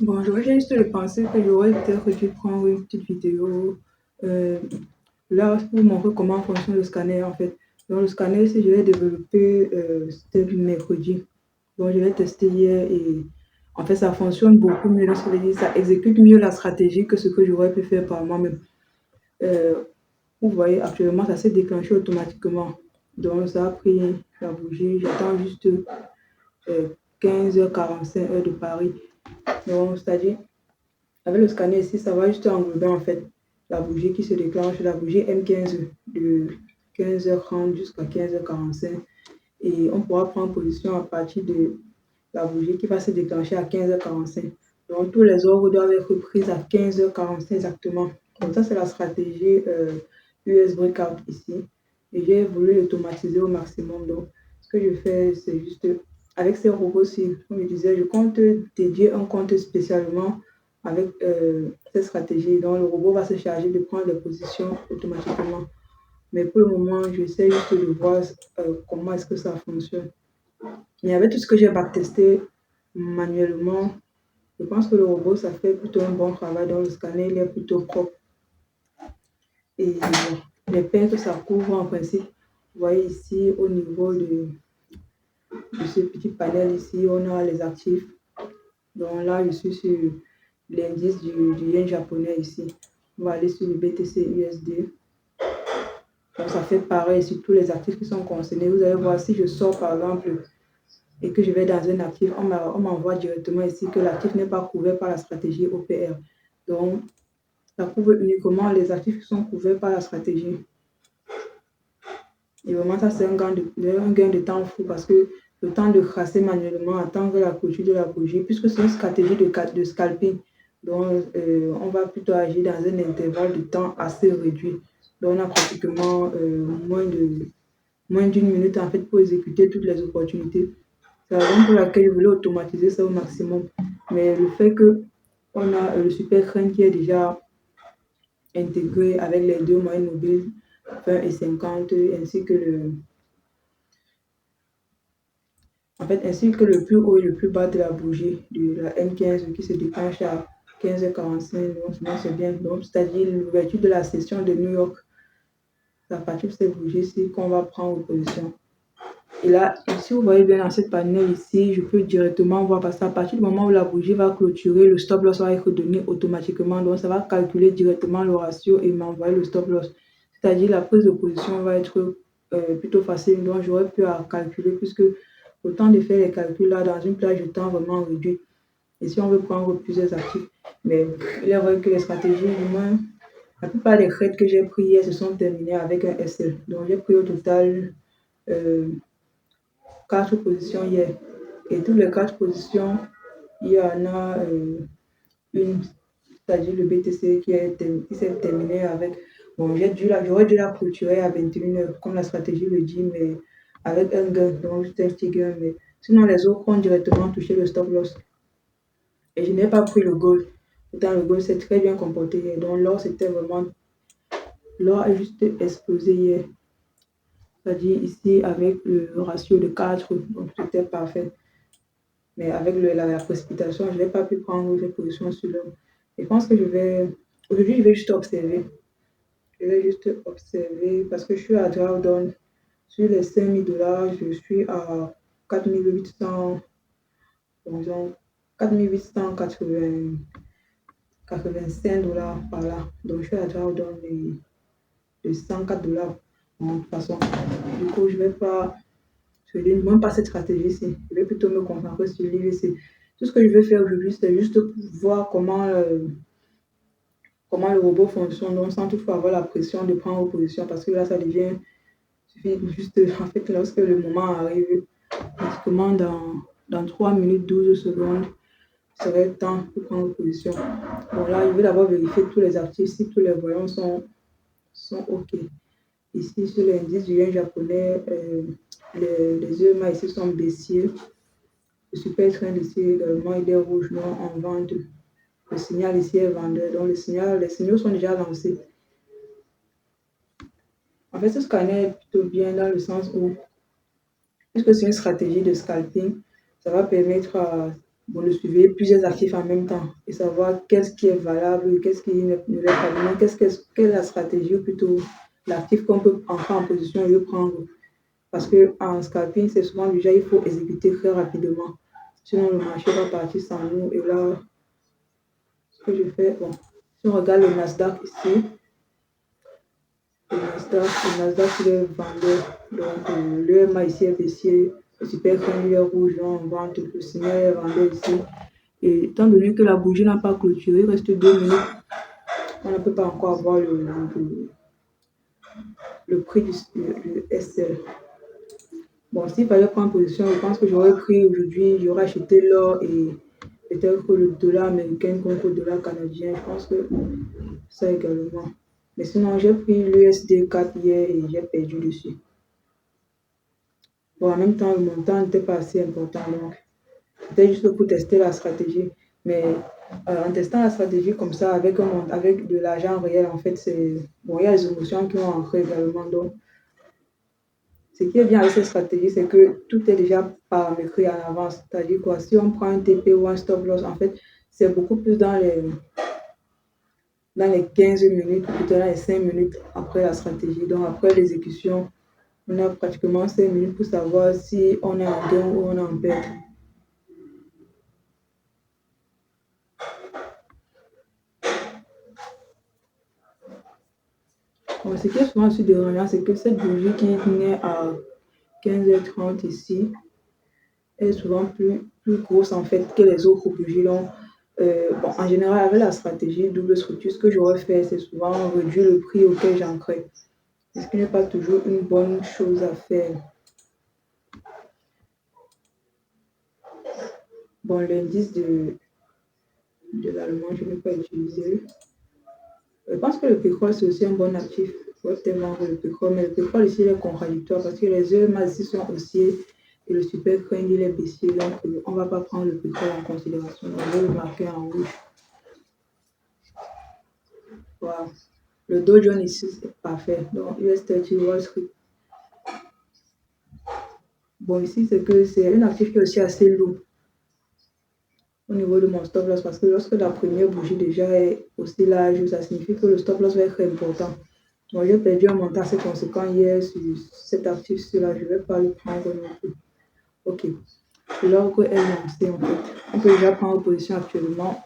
Bon, j'aurais juste pensé que j'aurais peut-être dû prendre une petite vidéo euh, là pour montrer comment fonctionne le scanner en fait. Donc le scanner, si je l'ai développé, c'était mercredi. Donc je l'ai testé hier et en fait ça fonctionne beaucoup mieux. Donc, ça veut dire ça exécute mieux la stratégie que ce que j'aurais pu faire par moi-même. Euh, Vous voyez, actuellement ça s'est déclenché automatiquement. Donc ça a pris la bougie. J'attends juste 15h45 heure de Paris. Donc c'est-à-dire avec le scanner ici, ça va juste englober en fait la bougie qui se déclenche, la bougie M15 de 15h30 jusqu'à 15h45. Et on pourra prendre position à partir de la bougie qui va se déclencher à 15h45. Donc tous les ordres doivent être pris à 15h45 exactement. Donc ça, c'est la stratégie USB card ici. Et j'ai voulu l'automatiser au maximum. Donc ce que je fais, c'est juste avec ces robots-ci, comme je disais, je compte dédier un compte spécialement avec cette stratégie. Donc le robot va se charger de prendre les positions automatiquement. Mais pour le moment, j'essaie juste de voir comment est-ce que ça fonctionne. Mais avec tout ce que j'ai backtesté manuellement, je pense que le robot, ça fait plutôt un bon travail. Donc le scanner, il est plutôt propre. Et les paires que ça couvre en principe, vous voyez ici au niveau de ce petit panel ici, on a les actifs. Donc là, je suis sur l'indice du yen japonais ici. On va aller sur le BTC USD. Donc ça fait pareil sur tous les actifs qui sont concernés. Vous allez voir, si je sors par exemple et que je vais dans un actif, on m'envoie directement ici que l'actif n'est pas couvert par la stratégie OPR. Donc, ça couvre uniquement les actifs qui sont couverts par la stratégie. Et vraiment, ça, c'est un gain de temps fou parce que le temps de tracer manuellement, attendre la clôture de la bougie, puisque c'est une stratégie de scalping. Donc, on va plutôt agir dans un intervalle de temps assez réduit. Donc, on a pratiquement moins d'une minute en fait pour exécuter toutes les opportunités. C'est la raison pour laquelle je voulais automatiser ça au maximum. Mais le fait que on a le super crane qui est déjà intégré avec les deux moyennes mobiles 20 et 50 ainsi que ainsi que le plus haut et le plus bas de la bougie de la M15 qui se déclenche à 15h45. Donc, c'est bien. Donc, c'est-à-dire l'ouverture de la session de New York, c'est à partir de cette bougie-ci qu'on va prendre position. Et là, si vous voyez bien dans cette panel ici, je peux directement voir parce qu'à partir du moment où la bougie va clôturer, le stop loss va être donné automatiquement. Donc, ça va calculer directement le ratio et m'envoyer le stop loss. C'est-à-dire la prise de position va être plutôt facile. Donc, j'aurais pu à calculer puisque le temps de faire les calculs là dans une plage de temps vraiment réduite. Et si on veut prendre plusieurs actifs, mais il est vrai que les stratégies, du moins, la plupart des trades que j'ai pris hier se sont terminés avec un SL. Donc, j'ai pris au total euh, 4 positions hier. Et toutes les 4 positions, il y en a une, c'est-à-dire le BTC qui s'est terminé avec. Bon, j'aurais dû la clôturer à 21h, comme la stratégie le dit, mais avec un gain, donc juste un petit gain. Mais sinon, les autres ont directement touché le stop loss. Et je n'ai pas pris le gold. Pourtant, le gold s'est très bien comporté hier. Donc, l'or, c'était vraiment. L'or a juste explosé hier. C'est-à-dire ici, avec le ratio de 4, donc c'était parfait. Mais avec la précipitation, je n'ai pas pu prendre une position sur l'homme. Je pense que aujourd'hui, je vais juste observer. Je vais juste observer parce que je suis à drawdown. Sur les 5 000 $, je suis à 4 800, disons, 4 885 $ par là. Donc, je suis à drawdown de 104 $. Bon, de toute façon, du coup, je ne vais pas je ne même pas cette stratégie-ci. Je vais plutôt me concentrer sur l'IVC. Tout ce que je vais faire aujourd'hui, c'est juste voir comment le robot fonctionne, donc sans toutefois avoir la pression de prendre position, parce que là, ça devient, suffit juste, en fait, lorsque le moment arrive, pratiquement dans 3 minutes 12 secondes, il serait temps de prendre position. Bon, là, je vais d'abord vérifier tous les actifs, si tous les voyants sont OK. Ici, sur l'indice du yen japonais, les EMA ici sont baissiers. Le super train ici également, il est rouge, non, en vente. Le signal ici est vendeur. Donc, les signaux sont déjà lancés. En fait, ce scanner est plutôt bien dans le sens où, puisque c'est une stratégie de scalping, ça va permettre bon, de suivre plusieurs actifs en même temps et savoir qu'est-ce qui est valable, qu'est-ce qui ne l'est pas, vraiment, quelle est la stratégie ou plutôt l'actif qu'on peut entrer en position et le prendre. Parce qu'en scalping, c'est souvent déjà, il faut exécuter très rapidement. Sinon, le marché va partir sans nous. Et là, ce que je fais, bon, si on regarde le Nasdaq ici, le Nasdaq il est vendeur. Donc, le MA ici est baissier, le super crème il est rouge, donc on vend, le signal est vendeur ici. Et étant donné que la bougie n'a pas clôturé, il reste 2 minutes, on ne peut pas encore avoir le prix du SL. Bon, s'il fallait prendre position, je pense que j'aurais pris aujourd'hui, j'aurais acheté l'or et peut-être que le dollar américain contre le dollar canadien. Je pense que ça également. Mais sinon, j'ai pris l'USD 4 hier et j'ai perdu dessus. Bon, en même temps, le montant n'était pas assez important. Donc, c'était juste pour tester la stratégie. Mais en testant la stratégie comme ça, avec de l'argent réel, en fait, bon, il y a les émotions qui vont entrer également. Donc, ce qui est bien avec cette stratégie, c'est que tout est déjà paramétré en avance. C'est-à-dire quoi, si on prend un TP ou un stop loss, en fait, c'est beaucoup plus dans les 15 minutes, ou plutôt dans les 5 minutes après la stratégie. Donc, après l'exécution, on a pratiquement 5 minutes pour savoir si on est en gain ou on est en perte. Bon, ce qui est souvent aussi dérangeant, c'est que cette bougie qui naît à 15h30 ici est souvent plus grosse en fait que les autres bougies. Donc, bon, en général, avec la stratégie double structure, ce que j'aurais fait, c'est souvent réduire le prix auquel j'ancrais. Ce qui n'est pas toujours une bonne chose à faire. Bon, l'indice de l'allemand, je ne vais pas utiliser. Je pense que le pétrole, c'est aussi un bon actif. Il faut peut-être vendre le pétrole, mais le pétrole ici, il est contradictoire parce que les EMA ici sont haussiers et le super crane, il est baissier. Donc, on ne va pas prendre le pétrole en considération. On va le marquer en rouge. Voilà. Le Dow Jones ici, c'est parfait. Donc, US30 Wall Street. Bon, ici, c'est que c'est un actif qui est aussi assez lourd au niveau de mon stop loss parce que lorsque la première bougie déjà est aussi large, ça signifie que le stop loss va être important. Donc, j'ai perdu un montant assez conséquent hier sur cet actif-là. Je ne vais pas le prendre non plus. Ok. L'orgue est lancé en fait. On peut déjà prendre position actuellement.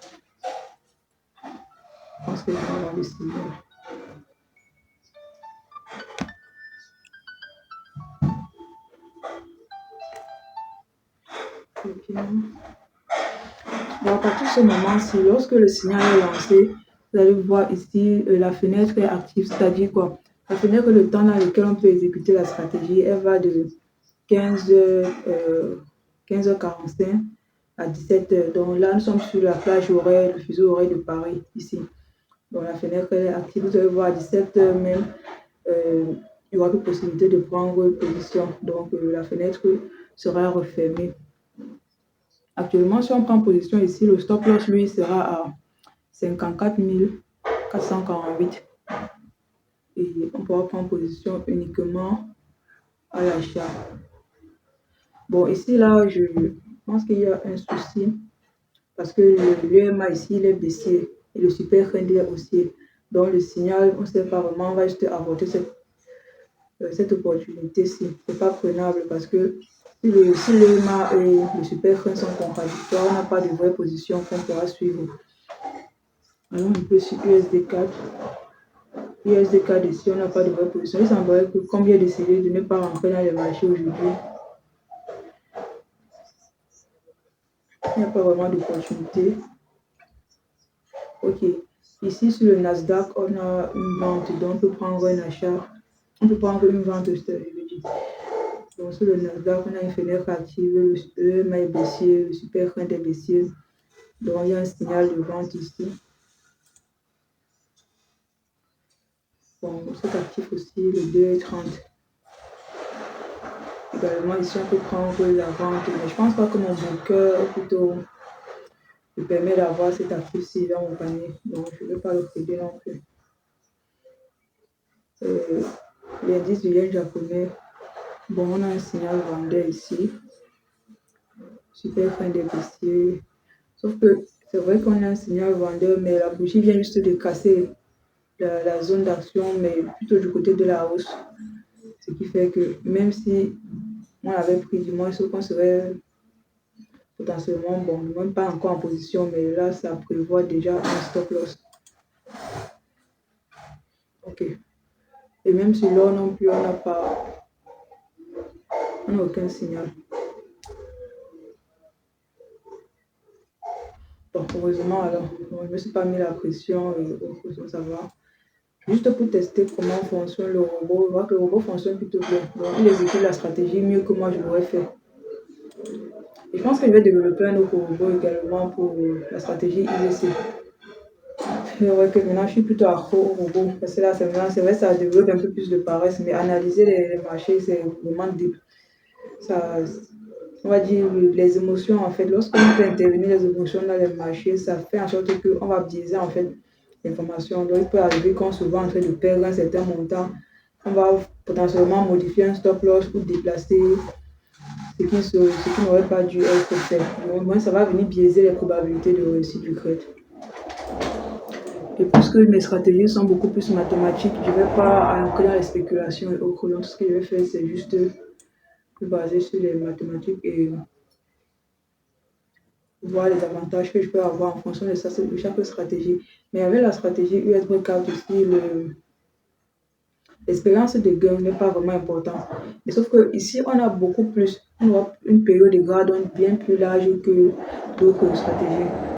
Je pense que je vais avoir le signal. Ok. Donc, à partir de ce moment-ci, lorsque le signal est lancé, vous allez voir ici, la fenêtre est active, c'est-à-dire quoi? La fenêtre, le temps dans lequel on peut exécuter la stratégie, elle va de 15h45 à 17h. Donc là, nous sommes sur la plage horaire, le fuseau horaire de Paris, ici. Donc la fenêtre elle est active, vous allez voir à 17h même, il y aura plus possibilité de prendre position. Donc la fenêtre sera refermée. Actuellement, si on prend position ici, le stop loss, lui, sera à 54 448. Et on pourra prendre position uniquement à l'achat. Bon, ici, là, je pense qu'il y a un souci parce que l'EMA ici, il est baissier et le super trend est haussier. Donc, le signal, on ne sait pas vraiment, on va juste aborder cette opportunité-ci. Ce n'est pas prenable parce que si l'EMA et le super trend sont contradictoires, on n'a pas de vraie position qu'on pourra suivre. Alors, on peut sur USD4. USD4 ici, on n'a pas de vraie position. Il semblerait que comme j'ai décidé de ne pas rentrer dans les marchés aujourd'hui, il n'y a pas vraiment d'opportunité. Ok. Ici, sur le Nasdaq, on a une vente. Donc, on peut prendre un achat. On peut prendre une vente, je veux dire. Donc, sur le Nasdaq, on a une fenêtre active. Le EMA est baissier. Le super trend est baissier. Donc, il y a un signal de vente ici. Bon, cet actif aussi, le 2,30. Également, ici, on peut prendre la vente. Mais je ne pense pas que mon broker, plutôt, me permet d'avoir cet actif-ci dans mon panier. Donc, je ne vais pas le trader non plus. L'indice du yen japonais, bon, on a un signal vendeur ici. Super fin de baissier. Sauf que c'est vrai qu'on a un signal vendeur, mais la bougie vient juste de casser la zone d'action, mais plutôt du côté de la hausse. Ce qui fait que même si on avait pris du moins ce qu'on serait potentiellement, bon, même pas encore en position, mais là, ça prévoit déjà un stop loss. Ok. Et même si l'or non plus, on n'a aucun signal. Bon, heureusement, alors, bon, je ne me suis pas mis la pression et ça va. Juste pour tester comment fonctionne le robot, je vois que le robot fonctionne plutôt bien. Donc, il exécute la stratégie mieux que moi je l'aurais fait. Et je pense que je vais développer un autre robot également pour la stratégie IVC. C'est vrai que maintenant, je suis plutôt accro au robot. Parce que là, c'est vrai, ça développe un peu plus de paresse, mais analyser les marchés, c'est vraiment deep. Ça, on va dire les émotions, en fait. Lorsqu'on fait intervenir les émotions dans les marchés, ça fait en sorte qu'on va biaiser, en fait, l'information. Donc, il peut arriver qu'on se voit en train de perdre un certain montant. On va potentiellement modifier un stop loss ou déplacer ce qui n'aurait pas dû être fait. Donc, moi, ça va venir biaiser les probabilités de réussite du trade. Et puisque mes stratégies sont beaucoup plus mathématiques, je ne vais pas entrer dans les spéculations et autres. Donc, ce que je vais faire, c'est juste me baser sur les mathématiques et voir les avantages que je peux avoir en fonction de chaque stratégie. Mais avec la stratégie USB card aussi, l'expérience de gain n'est pas vraiment importante. Mais sauf que ici, on a beaucoup plus, on a une période de gradient bien plus large que d'autres stratégies.